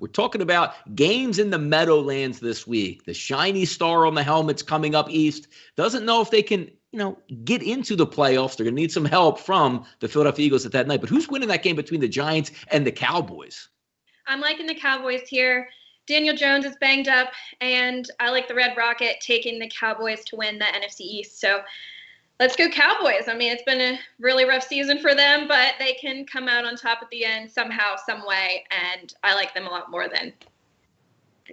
We're talking about games in the Meadowlands this week. The shiny star on the helmet's coming up east. Doesn't know if they can, get into the playoffs. They're going to need some help from the Philadelphia Eagles at that night. But who's winning that game between the Giants and the Cowboys? I'm liking the Cowboys here. Daniel Jones is banged up, and I like the Red Rocket taking the Cowboys to win the NFC East. So let's go Cowboys. I mean, it's been a really rough season for them, but they can come out on top at the end somehow, some way, and I like them a lot more than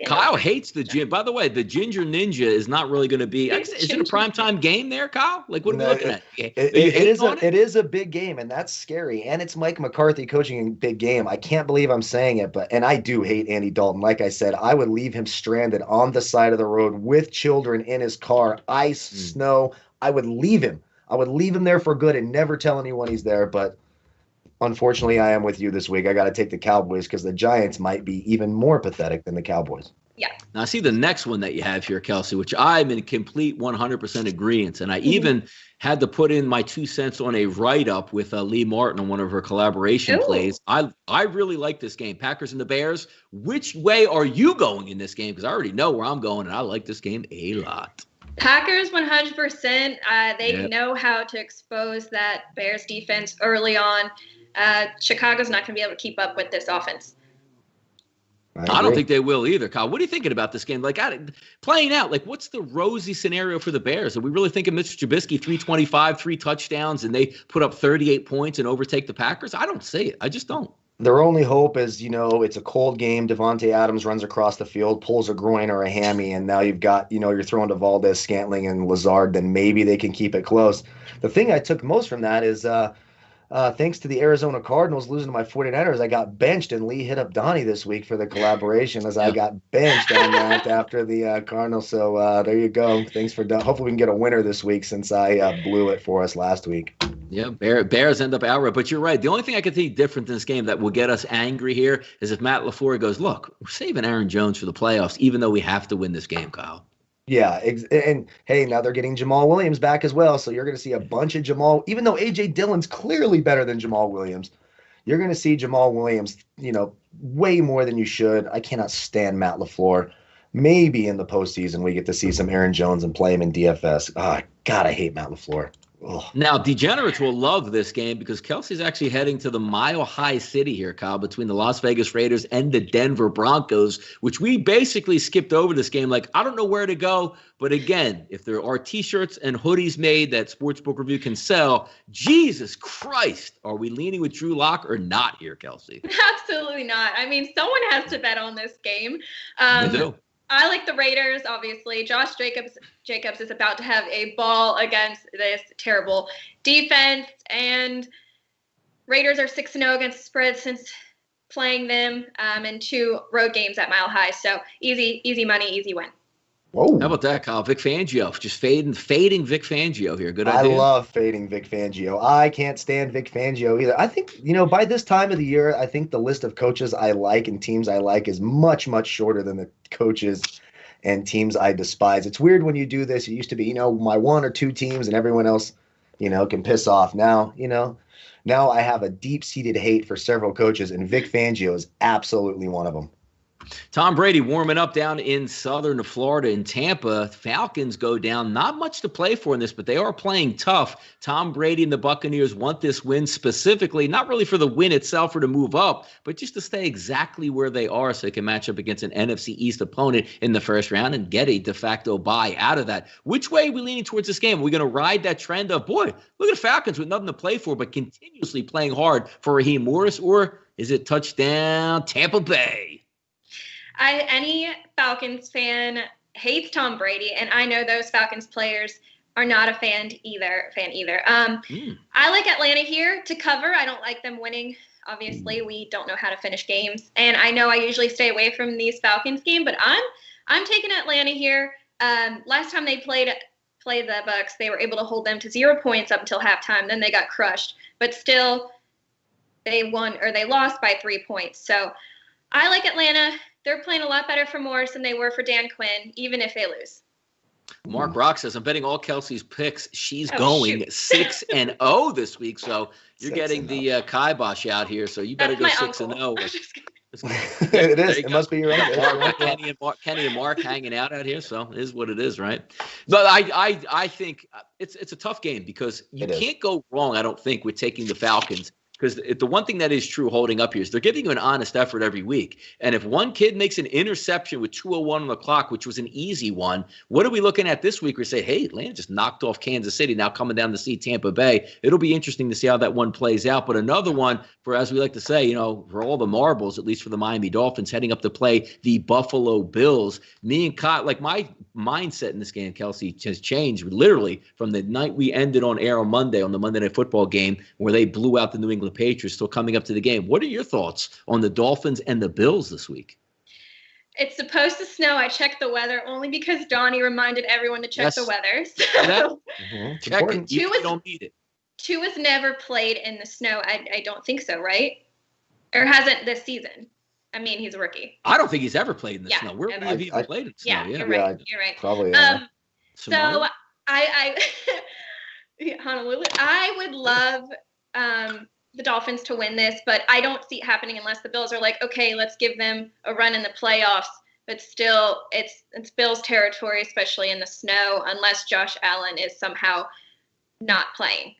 Kyle hates the gin. By the way, the Ginger Ninja is not really going to be. Is it a primetime game there, Kyle? Like, what are we looking at? It is a big game, and that's scary. And it's Mike McCarthy coaching a big game. I can't believe I'm saying it, and I do hate Andy Dalton. Like I said, I would leave him stranded on the side of the road with children in his car, ice, snow. I would leave him. I would leave him there for good and never tell anyone he's there. But unfortunately, I am with you this week. I got to take the Cowboys because the Giants might be even more pathetic than the Cowboys. Yeah. Now, I see the next one that you have here, Kelsey, which I'm in complete 100% agreement. And I even had to put in my 2 cents on a write-up with Lee Martin on one of her collaboration plays. I really like this game. Packers and the Bears. Which way are you going in this game? Because I already know where I'm going, and I like this game a lot. Packers 100%. They know how to expose that Bears defense early on. Chicago's not going to be able to keep up with this offense. I don't think they will either, Kyle. What are you thinking about this game? Like, playing out, like, what's the rosy scenario for the Bears? Are we really thinking Mr. Trubisky, 325, 3 touchdowns, and they put up 38 points and overtake the Packers? I don't see it. I just don't. Their only hope is, it's a cold game. Devontae Adams runs across the field, pulls a groin or a hammy, and now you've got, you're throwing to Valdez, Scantling, and Lazard. Then maybe they can keep it close. The thing I took most from that is thanks to the Arizona Cardinals losing to my 49ers, I got benched, and Lee hit up Donnie this week for the collaboration as I got benched on that after the Cardinals. So there you go. Thanks for Don. Hopefully we can get a winner this week since I blew it for us last week. Yeah, Bears end up outright. But you're right. The only thing I could think different in this game that will get us angry here is if Matt LaFleur goes, look, we're saving Aaron Jones for the playoffs, even though we have to win this game, Kyle. Yeah, and hey, now they're getting Jamal Williams back as well, so you're going to see a bunch of Jamal. Even though A.J. Dillon's clearly better than Jamal Williams, you're going to see Jamal Williams, way more than you should. I cannot stand Matt LaFleur. Maybe in the postseason we get to see some Aaron Jones and play him in DFS. Oh, God, I hate Matt LaFleur. Ugh. Now, degenerates will love this game because Kelsey's actually heading to the Mile High City here, Kyle, between the Las Vegas Raiders and the Denver Broncos, which we basically skipped over this game. Like, I don't know where to go. But again, if there are T-shirts and hoodies made that Sportsbook Review can sell, Jesus Christ, are we leaning with Drew Lock or not here, Kelsey? Absolutely not. I mean, someone has to bet on this game. They do. I like the Raiders, obviously. Josh Jacobs is about to have a ball against this terrible defense. And Raiders are 6-0 against the spread since playing them in 2 road games at Mile High. So easy money, easy win. Whoa. How about that, Kyle? Vic Fangio. Just fading Vic Fangio here. Good idea. I love fading Vic Fangio. I can't stand Vic Fangio either. I think, by this time of the year, I think the list of coaches I like and teams I like is much, much shorter than the coaches and teams I despise. It's weird when you do this. It used to be, my 1 or 2 teams and everyone else, can piss off. Now, now I have a deep-seated hate for several coaches, and Vic Fangio is absolutely one of them. Tom Brady warming up down in southern Florida in Tampa. Falcons go down. Not much to play for in this, but they are playing tough. Tom Brady and the Buccaneers want this win specifically, not really for the win itself or to move up, but just to stay exactly where they are so they can match up against an NFC East opponent in the first round and get a de facto bye out of that. Which way are we leaning towards this game? Are we going to ride that trend of, boy, look at the Falcons with nothing to play for, but continuously playing hard for Raheem Morris, or is it touchdown Tampa Bay? Any Falcons fan hates Tom Brady, and I know those Falcons players are not a fan either. I like Atlanta here to cover. I don't like them winning. Obviously, we don't know how to finish games, and I know I usually stay away from these Falcons games, but I'm taking Atlanta here. Last time they played the Bucs, they were able to hold them to 0 points up until halftime. Then they got crushed, but still they lost by 3 points. So I like Atlanta. They're playing a lot better for Morris than they were for Dan Quinn, even if they lose. Mark Rock says, I'm betting all Kelsey's picks. She's going 6-0 this week. So you're getting the kibosh out here. So you better go 6-0. It is. It must be your end. Kenny and Mark hanging out here, so it is what it is, right? But I think it's a tough game because you can't go wrong, I don't think, with taking the Falcons. Because the one thing that is true holding up here is they're giving you an honest effort every week. And if one kid makes an interception with 2:01 on the clock, which was an easy one, what are we looking at this week? We say, hey, Atlanta just knocked off Kansas City, now coming down to see Tampa Bay. It'll be interesting to see how that one plays out. But another one for, as we like to say, for all the marbles, at least for the Miami Dolphins, heading up to play the Buffalo Bills. Me and Kyle, like my mindset in this game, Kelsey, has changed literally from the night we ended on air on Monday, on the Monday Night Football game, where they blew out the New England Patriots, still coming up to the game. What are your thoughts on the Dolphins and the Bills this week? It's supposed to snow. I checked the weather only because Donnie reminded everyone to check the weather. So. Check it. You don't need it. Tua has never played in the snow. I don't think so, right? Or hasn't this season. I mean, he's a rookie. I don't think he's ever played in the snow. Where have you even played in the snow? Yeah, you're right. You're right. Probably. So I Honolulu. I would love the Dolphins to win this, but I don't see it happening unless the Bills are like, okay, let's give them a run in the playoffs. But still, it's Bills territory, especially in the snow, unless Josh Allen is somehow not playing.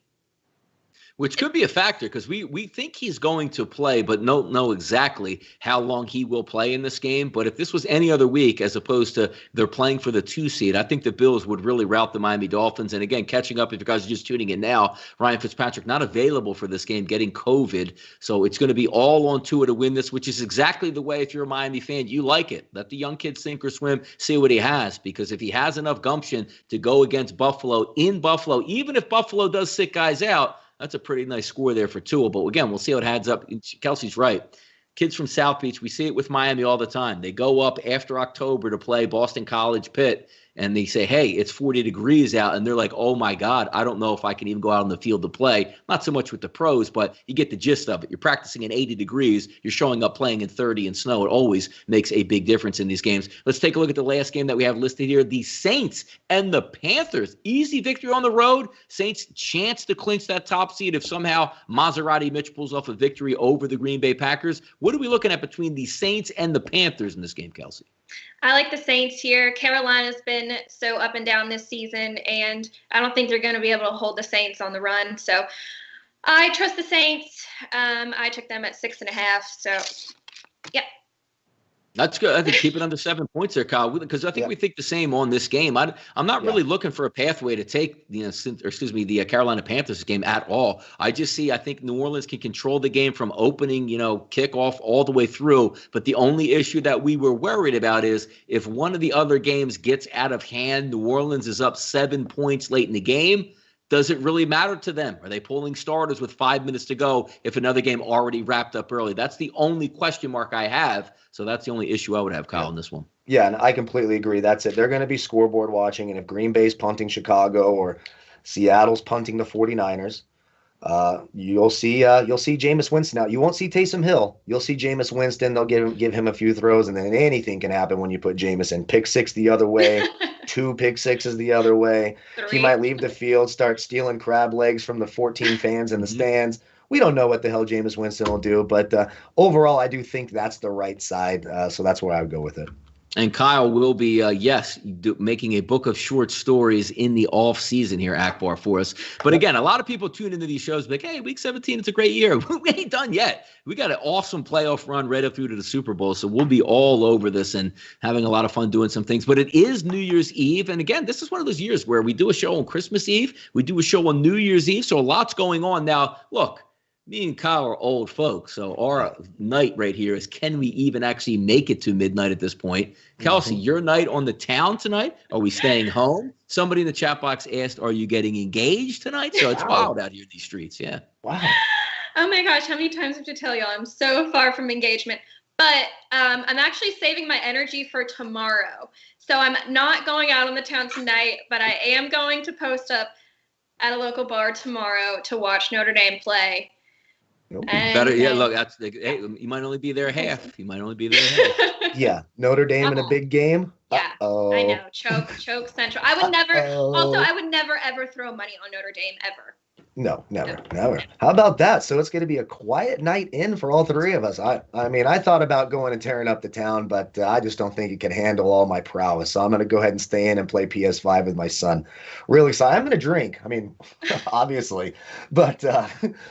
Which could be a factor because we think he's going to play, but don't know exactly how long he will play in this game. But if this was any other week, as opposed to they're playing for the 2 seed, I think the Bills would really rout the Miami Dolphins. And again, catching up, if you guys are just tuning in now, Ryan Fitzpatrick not available for this game, getting COVID. So it's going to be all on Tua to win this, which is exactly the way, if you're a Miami fan, you like it. Let the young kid sink or swim, see what he has. Because if he has enough gumption to go against Buffalo in Buffalo, even if Buffalo does sit guys out, that's a pretty nice score there for Tua. But again, we'll see how it adds up. Kelsey's right. Kids from South Beach, we see it with Miami all the time. They go up after October to play Boston College, Pitt, and they say, hey, it's 40 degrees out. And they're like, oh, my God, I don't know if I can even go out on the field to play. Not so much with the pros, but you get the gist of it. You're practicing in 80 degrees. You're showing up playing in 30 in snow. It always makes a big difference in these games. Let's take a look at the last game that we have listed here. The Saints and the Panthers. Easy victory on the road. Saints chance to clinch that top seed if somehow Maserati Mitch pulls off a victory over the Green Bay Packers. What are we looking at between the Saints and the Panthers in this game, Kelsey? I like the Saints here. Carolina's been so up and down this season, and I don't think they're going to be able to hold the Saints on the run. So I trust the Saints. I took them at 6.5. So, yep. That's good. I think keep it under 7 points there, Kyle, because I think we think the same on this game. I'm not really looking for a pathway to take the Carolina Panthers game at all. I think New Orleans can control the game from opening, kickoff all the way through. But the only issue that we were worried about is if one of the other games gets out of hand, New Orleans is up 7 points late in the game. Does it really matter to them? Are they pulling starters with 5 minutes to go if another game already wrapped up early? That's the only question mark I have. So that's the only issue I would have, Kyle, in this one. Yeah, and I completely agree. That's it. They're going to be scoreboard watching, and if Green Bay's punting Chicago or Seattle's punting the 49ers, you'll see Jameis Winston out. You won't see Taysom Hill. You'll see Jameis Winston. They'll give him a few throws, and then anything can happen when you put Jameis in. Pick 6 the other way, 2 pick 6s the other way. 3. He might leave the field, start stealing crab legs from the 14 fans in the stands. We don't know what the hell Jameis Winston will do, but overall, I do think that's the right side. So that's where I would go with it. And Kyle will be, making a book of short stories in the off season here, Akbar, for us. But again, a lot of people tune into these shows like, hey, week 17, it's a great year. We ain't done yet. We got an awesome playoff run right up through to the Super Bowl. So we'll be all over this and having a lot of fun doing some things. But it is New Year's Eve. And again, this is one of those years where we do a show on Christmas Eve. We do a show on New Year's Eve. So a lot's going on. Now, look. Me and Kyle are old folks, so our night right here is, can we even actually make it to midnight at this point? Kelsey, your night on the town tonight? Are we staying home? Somebody in the chat box asked, are you getting engaged tonight? So it's wild out here in these streets, yeah. Wow. Oh my gosh, how many times have to tell y'all I'm so far from engagement. But I'm actually saving my energy for tomorrow. So I'm not going out on the town tonight, but I am going to post up at a local bar tomorrow to watch Notre Dame play. Better, look, hey, you might only be there half. Yeah, Notre Dame in a big game. Yeah, I know. Choke central. I would never. Also, I would never ever throw money on Notre Dame ever. No, never. How about that? So it's going to be a quiet night in for all three of us. I mean, I thought about going and tearing up the town, but I just don't think it can handle all my prowess. So I'm going to go ahead and stay in and play PS5 with my son. Really excited. I'm going to drink. I mean, obviously, but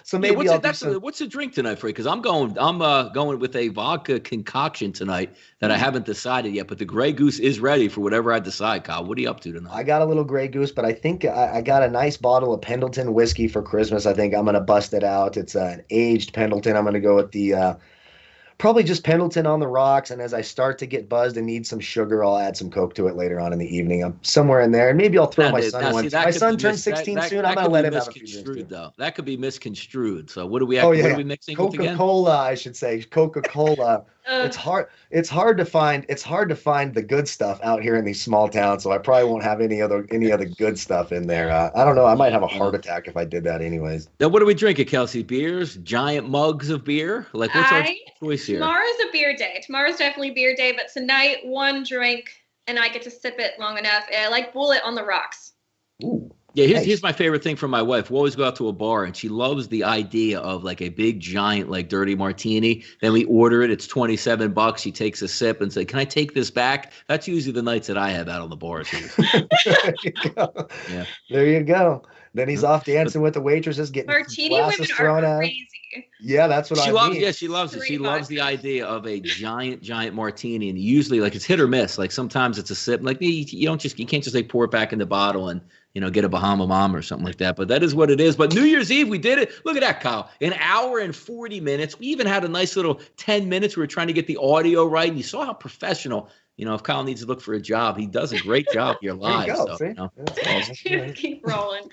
so maybe what's the drink tonight, Frank? Because I'm going with a vodka concoction tonight that I haven't decided yet. But the Grey Goose is ready for whatever I decide. Kyle, what are you up to tonight? I got a little Grey Goose, but I think I got a nice bottle of Pendleton whiskey for Christmas. I think I'm going to bust it out. It's an aged Pendleton. I'm going to go with the probably just Pendleton on the rocks. And as I start to get buzzed and need some sugar, I'll add some Coke to it later on in the evening. I'm somewhere in there. And maybe I'll throw my son one. My son turns 16 soon. I'm going to let him have a few drinks. Though. That could be misconstrued. So what do we have? What are we mixing with again? Coca-Cola, I should say. Coca-Cola. It's hard to find the good stuff out here in these small towns, so I probably won't have any other good stuff in there. I don't know. I might have a heart attack if I did that anyways. Now, what are we drinking, Kelsey? Beers? Giant mugs of beer? Like, what's our choice here? Tomorrow's a beer day. Tomorrow's definitely beer day, but tonight, one drink, and I get to sip it long enough. I like Bullet on the rocks. Ooh. Yeah, here's my favorite thing from my wife. We always go out to a bar, and she loves the idea of like a big, giant, like dirty martini. Then we order it. It's $27. She takes a sip and says, "Can I take this back?" That's usually the nights that I have out on the bars here. There you go. Yeah. There you go. Then he's off dancing with the waitresses, getting martini glasses women thrown are at. crazy. Yeah, that's what I mean. Yeah, she loves it. She loves the idea of a giant martini, and usually, like, it's hit or miss. Like sometimes it's a sip. Like you can't just like pour it back in the bottle and get a Bahama Mom or something like that. But that is what it is. But New Year's Eve, we did it. Look at that, Kyle. An hour and 40 minutes. We even had a nice little 10 minutes. We were trying to get the audio right. And you saw how professional, if Kyle needs to look for a job, he does a great job here live. There you go, Just keep rolling.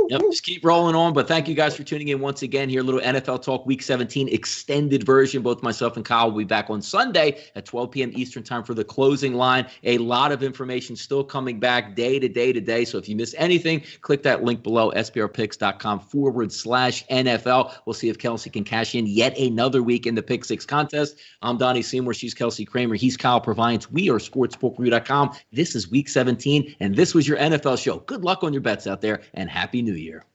Yep, just keep rolling on. But thank you guys for tuning in once again here. A little NFL Talk Week 17 extended version. Both myself and Kyle will be back on Sunday at 12 p.m. Eastern time for the closing line. A lot of information still coming back day to day. So if you miss anything, click that link below, sbrpicks.com/NFL. We'll see if Kelsey can cash in yet another week in the Pick Six contest. I'm Donnie Seymour. She's Kelsey Kramer. He's Kyle Proviance. We are sportsbookru.com. This is Week 17, and this was your NFL show. Good luck on your bets out there, and Happy New Year.